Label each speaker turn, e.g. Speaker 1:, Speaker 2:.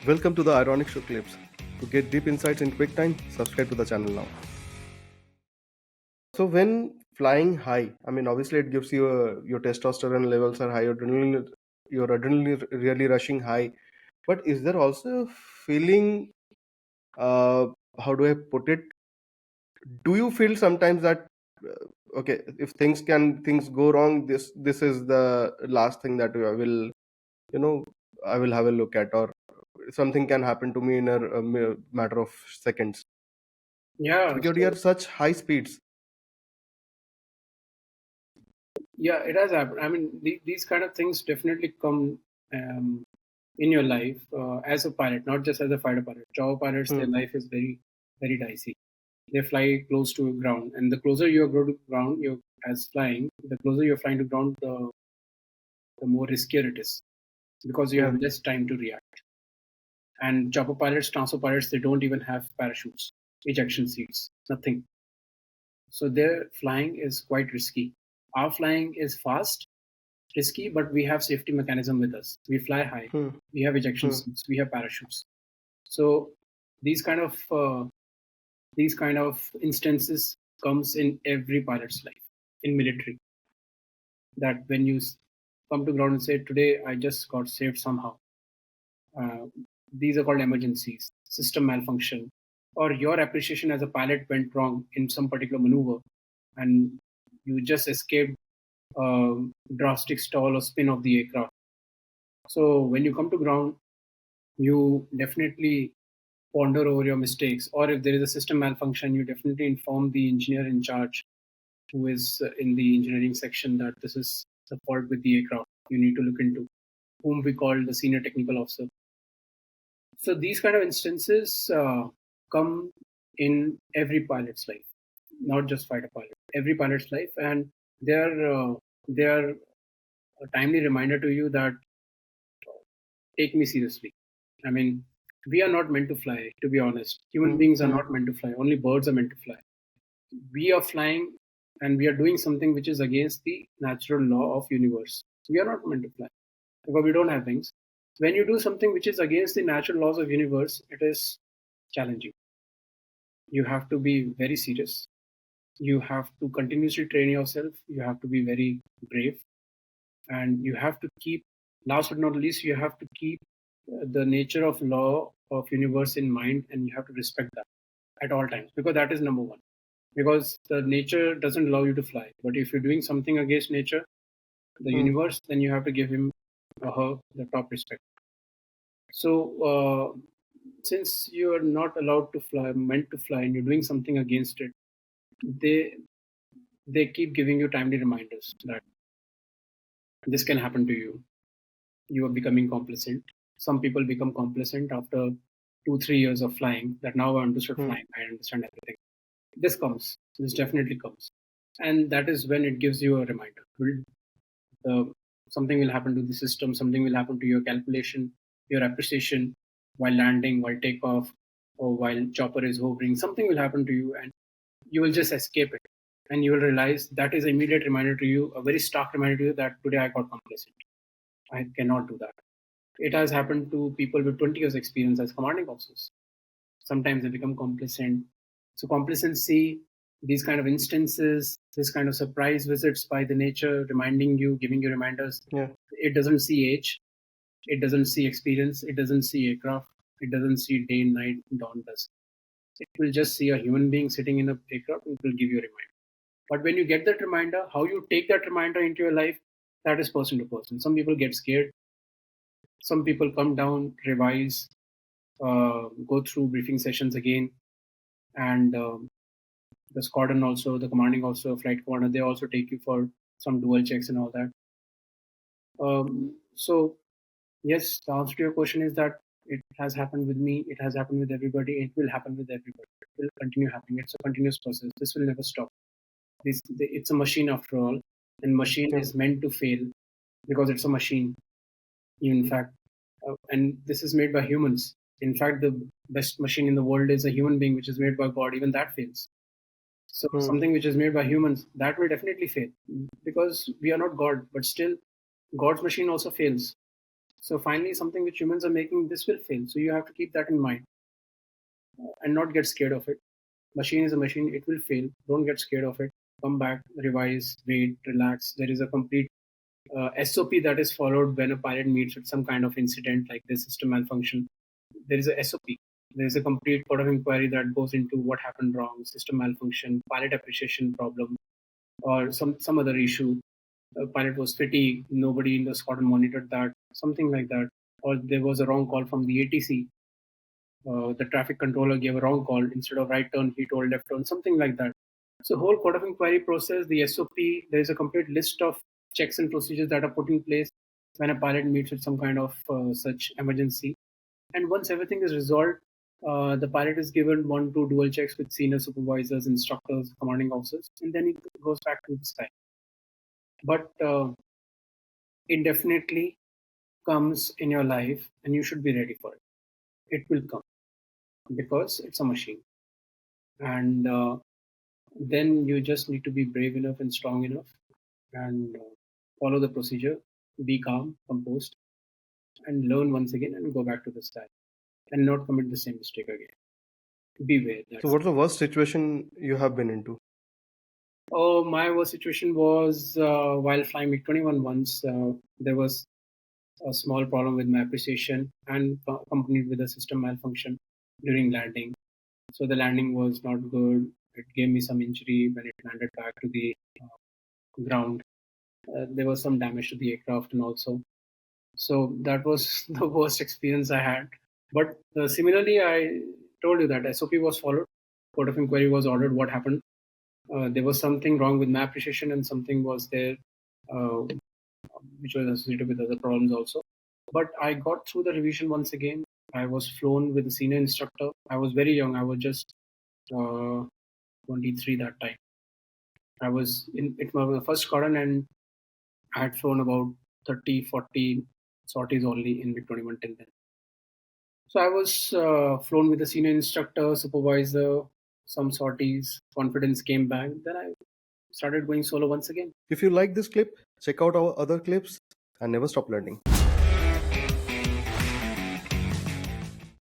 Speaker 1: Welcome to the iRonik show clips. To get deep insights in quick time, subscribe to the channel now. So when flying high, obviously it gives you your testosterone levels are high, your adrenaline really rushing high. But is there also a feeling? Uh, how do I put it? Do you feel sometimes that okay, if things go wrong, this is the last thing that I will you know I will have a look at, or something can happen to me in a matter of seconds
Speaker 2: Yeah,
Speaker 1: because you are such high speeds.
Speaker 2: it has happened. I mean, these kind of things definitely come in your life as a pilot, not just as a fighter pilot. Job pilots, their
Speaker 1: Hmm.
Speaker 2: life is very, very dicey. They fly close to ground, and the closer you go to ground, you as flying, the closer you're flying to ground, the more riskier it is because you have
Speaker 1: Hmm.
Speaker 2: less time to react. And chopper pilots, transfer pilots, they don't even have parachutes, ejection seats, nothing. So their flying is quite risky. Our flying is fast, risky, but we have safety mechanism with us. We fly high.
Speaker 1: Hmm.
Speaker 2: We have ejection
Speaker 1: Hmm.
Speaker 2: seats. We have parachutes. So these kind of uh, these kind of instances comes in every pilot's life in military. That when you come to ground and say, "Today I just got saved somehow." Uh, these are called emergencies, system malfunction, or your appreciation as a pilot went wrong in some particular maneuver, and you just escaped a drastic stall or spin of the aircraft. So when you come to ground, you definitely ponder over your mistakes, or if there is a system malfunction, you definitely inform the engineer in charge who is in the engineering section that this is the fault with the aircraft. You need to look into whom we call the senior technical officer. So these kind of instances come in every pilot's life, not just fighter pilot. Every pilot's life, and they are a timely reminder to you that take me seriously. I mean, we are not meant to fly, to be honest. Human
Speaker 1: Hmm.
Speaker 2: beings are
Speaker 1: Hmm.
Speaker 2: not meant to fly. Only birds are meant to fly. We are flying, and we are doing something which is against the natural law of universe. We are not meant to fly because we don't have wings. When you do something which is against the natural laws of universe, it is challenging. You have to be very serious. You have to continuously train yourself. You have to be very brave, and you have to keep. Last but not least, you have to keep the nature of law of universe in mind, and you have to respect that at all times because that is number one. Because the nature doesn't allow you to fly, but if you're doing something against nature, the
Speaker 1: Hmm.
Speaker 2: universe, then you have to give him or her the top respect. So since you are not allowed to fly, meant to fly, and you're doing something against it, they they keep giving you timely reminders that this can happen to you. You are becoming complacent. Some people become complacent after 2 3 years of flying. That now I understood
Speaker 1: Hmm.
Speaker 2: flying. I understand everything. This comes. This definitely comes, and that is when it gives you a reminder. Uh, Something will happen to the system. Something will happen to your calculation, your appreciation while landing, while takeoff, or while chopper is hovering. Something will happen to you, and you will just escape it. And you will realize that is an immediate reminder to you, a very stark reminder to you that today I got complacent. I cannot do that. It has happened to people with 20 years experience as commanding officers. Sometimes they become complacent. So complacency, these kind of instances, this kind of surprise visits by the nature, reminding you, giving you reminders,
Speaker 1: Yeah.
Speaker 2: it doesn't see age, it doesn't see experience, it doesn't see aircraft, it doesn't see day, night, dawn, dusk. It will just see a human being sitting in a aircraft and it will give you a reminder. But when you get that reminder, how you take that reminder into your life, that is person to person. Some people get scared. Some people come down, revise, go through briefing sessions again, and the squadron also, the commanding also, flight commander, they also take you for some dual checks and all that. So yes, the answer to your question is that it has happened with me. It has happened with everybody. It will happen with everybody. It will continue happening. It's a continuous process. This will never stop. It's a machine after all, and machine
Speaker 1: Yeah.
Speaker 2: is meant to fail because it's a machine. In fact, and this is made by humans. In fact, the best machine in the world is a human being, which is made by God. Even that fails. So
Speaker 1: Hmm.
Speaker 2: something which is made by humans, that will definitely fail because we are not God, but still God's machine also fails. So finally, something which humans are making, this will fail. So you have to keep that in mind and not get scared of it. Machine is a machine, it will fail. Don't get scared of it. Come back, revise, wait, relax. There is a complete SOP that is followed when a pilot meets with some kind of incident like this system malfunction. There is a SOP. There is a complete code of inquiry that goes into what happened wrong, system malfunction, pilot appreciation problem, or some other issue. Pilot was fatigued, nobody in the squadron monitored that, something like that. Or there was a wrong call from the ATC. The traffic controller gave a wrong call. Instead of right turn, he told left turn, something like that. So whole code of inquiry process, the SOP, there is a complete list of checks and procedures that are put in place when a pilot meets with some kind of such emergency. And once everything is resolved, the pilot is given 1 2 dual checks with senior supervisors, instructors, commanding officers, and then he goes back to the sky. But it definitely comes in your life, and you should be ready for it. It will come because it's a machine. And then you just need to be brave enough and strong enough and follow the procedure, be calm, composed, and learn once again and go back to the style and not commit the same mistake again. Beware.
Speaker 1: So,
Speaker 2: That's it.
Speaker 1: what's the worst situation you have been into?
Speaker 2: Oh, my worst situation was while flying MiG-21 once. There was a small problem with my appreciation and accompanied with a system malfunction during landing. So the landing was not good. It gave me some injury when it landed back to the ground. There was some damage to the aircraft and also. So that was the worst experience I had. But similarly, I told you that SOP was followed. Court of inquiry was ordered. What happened? There was something wrong with my appreciation, and something was there uh, which was associated with other problems also. But I got through the revision once again. I was flown with a senior instructor. I was very young. I was just 23 that time. I was in it was my first squadron, and I had flown about 30, 40 sorties only in MiG-21 till then. So I was flown with a senior instructor, supervisor, some sorties. Confidence came back. Then I started going solo once again.
Speaker 1: If you like this clip, check out our other clips and never stop learning.